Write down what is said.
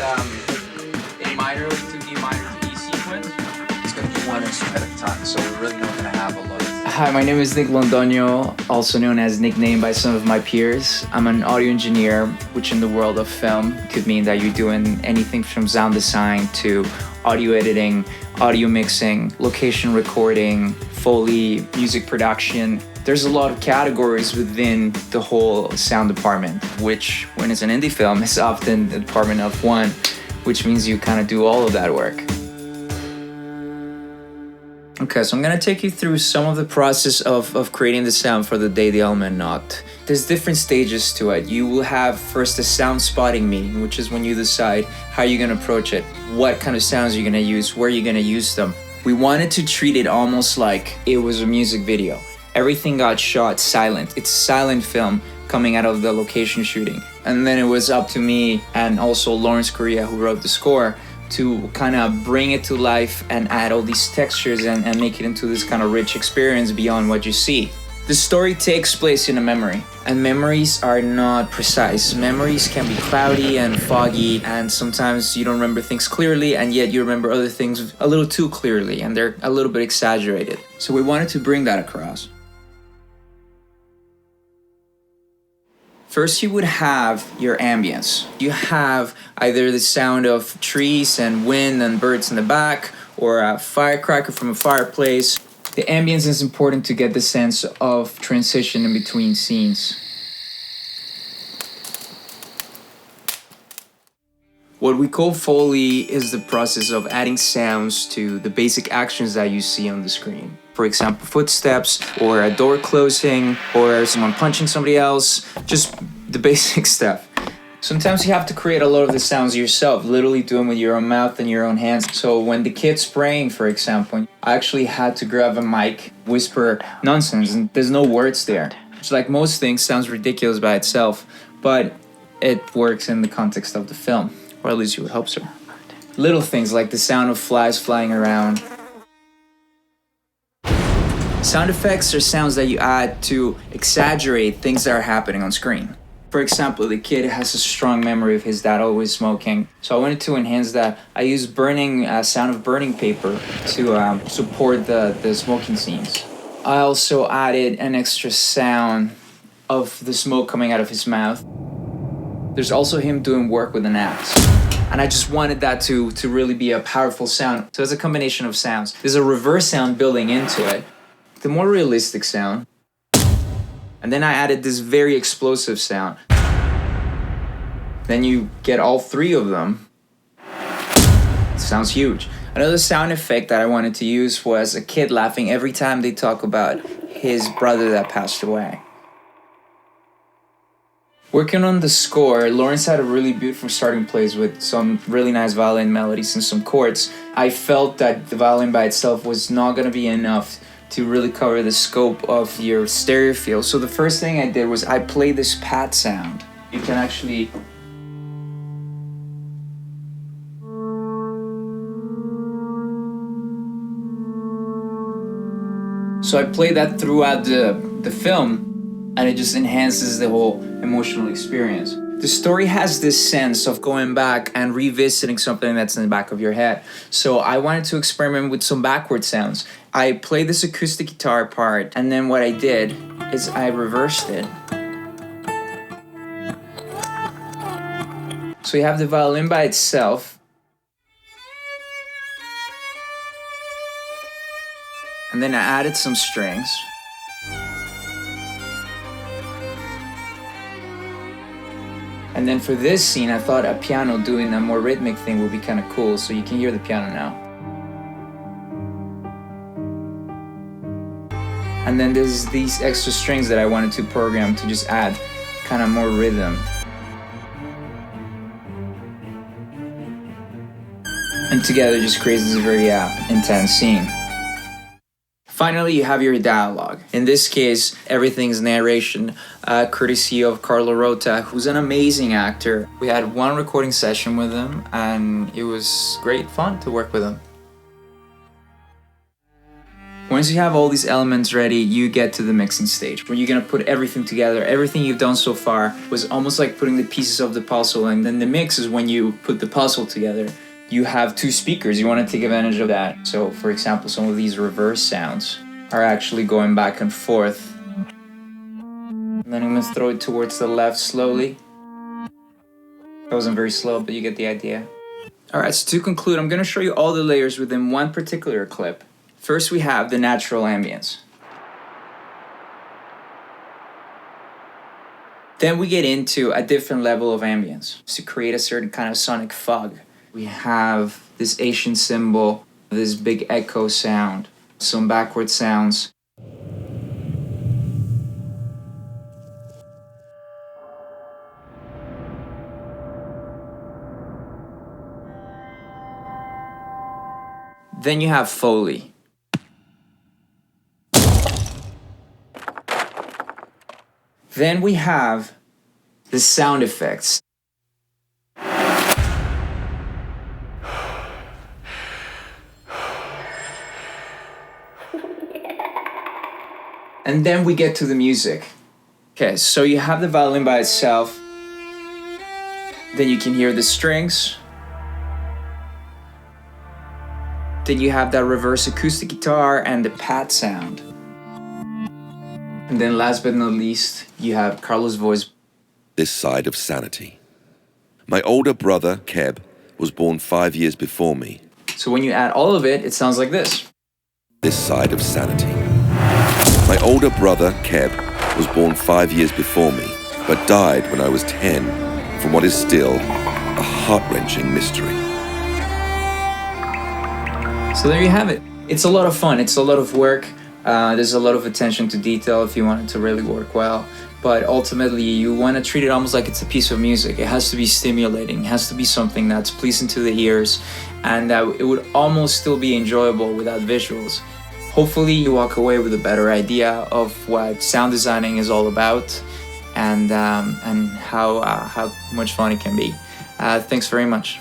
A minor to D minor to E sequence. It's going to be one instrument at a time, so we're really not going to have a lot of... Hi, my name is Nick Londoño, also known as nicknamed by some of my peers. I'm an audio engineer, which in the world of film could mean that you're doing anything from sound design to audio editing, audio mixing, location recording, Foley, music production. There's a lot of categories within the whole sound department, which when it's an indie film is often the department of one, which means you kind of do all of that work. Okay, so I'm gonna take you through some of the process of creating the sound for the day the element knocked. There's different stages to it. You will have first a sound spotting meeting, which is when you decide how you're gonna approach it, what kind of sounds you're gonna use, where you're gonna use them. We wanted to treat it almost like it was a music video. Everything got shot silent. It's silent film coming out of the location shooting. And then it was up to me and also Lawrence Correa, who wrote the score, to kind of bring it to life and add all these textures and make it into this kind of rich experience beyond what you see. The story takes place in a memory, and memories are not precise. Memories can be cloudy and foggy, and sometimes you don't remember things clearly, and yet you remember other things a little too clearly, and they're a little bit exaggerated. So we wanted to bring that across. First, you would have your ambience. You have either the sound of trees and wind and birds in the back, or a firecracker from a fireplace. The ambience is important to get the sense of transition in between scenes. What we call Foley is the process of adding sounds to the basic actions that you see on the screen. For example, footsteps, or a door closing, or someone punching somebody else, just the basic stuff. Sometimes you have to create a lot of the sounds yourself, literally do them with your own mouth and your own hands. So when the kid's praying, for example, I actually had to grab a mic, whisper nonsense, and there's no words there. Which, like most things, sounds ridiculous by itself, but it works in the context of the film, or at least you would hope so. Little things like the sound of flies flying around. Sound effects are sounds that you add to exaggerate things that are happening on screen. For example, the kid has a strong memory of his dad always smoking, so I wanted to enhance that. I used sound of burning paper to support the smoking scenes. I also added an extra sound of the smoke coming out of his mouth. There's also him doing work with an axe. And I just wanted that to really be a powerful sound. So it's a combination of sounds. There's a reverse sound building into it. The more realistic sound. And then I added this very explosive sound. Then you get all three of them. It sounds huge. Another sound effect that I wanted to use was a kid laughing every time they talk about his brother that passed away. Working on the score, Lawrence had a really beautiful starting place with some really nice violin melodies and some chords. I felt that the violin by itself was not going to be enough to really cover the scope of your stereo field. So the first thing I did was I played this pad sound. You can actually... So I play that throughout the film, and it just enhances the whole emotional experience. The story has this sense of going back and revisiting something that's in the back of your head. So I wanted to experiment with some backward sounds. I played this acoustic guitar part, and then what I did is I reversed it. So you have the violin by itself, and then I added some strings. And then for this scene, I thought a piano doing a more rhythmic thing would be kind of cool, so you can hear the piano now. And then there's these extra strings that I wanted to program to just add kind of more rhythm. And together it just creates this very intense scene. Finally, you have your dialogue. In this case, everything's narration, courtesy of Carlo Rota, who's an amazing actor. We had one recording session with him, and it was great fun to work with him. Once you have all these elements ready, you get to the mixing stage where you're gonna put everything together. Everything you've done so far was almost like putting the pieces of the puzzle, and then the mix is when you put the puzzle together. You have two speakers, you wanna take advantage of that. So for example, some of these reverse sounds are actually going back and forth. And then I'm gonna throw it towards the left slowly. That wasn't very slow, but you get the idea. All right, so to conclude, I'm gonna show you all the layers within one particular clip. First, we have the natural ambience. Then we get into a different level of ambience to create a certain kind of sonic fog. We have this Asian symbol, this big echo sound, some backward sounds. Then you have Foley. Then we have the sound effects. And then we get to the music. Okay, so you have the violin by itself. Then you can hear the strings. Then you have that reverse acoustic guitar and the pad sound. And then last but not least, you have Carlos' voice. This side of sanity. My older brother, Keb, was born 5 years before me. So when you add all of it, it sounds like this. This side of sanity. My older brother, Keb, was born 5 years before me, but died when I was 10, from what is still a heart-wrenching mystery. So there you have it. It's a lot of fun. It's a lot of work. There's a lot of attention to detail if you want it to really work well. But ultimately, you want to treat it almost like it's a piece of music. It has to be stimulating. It has to be something that's pleasing to the ears, and that it would almost still be enjoyable without visuals. Hopefully, you walk away with a better idea of what sound designing is all about, and how much fun it can be. Thanks very much.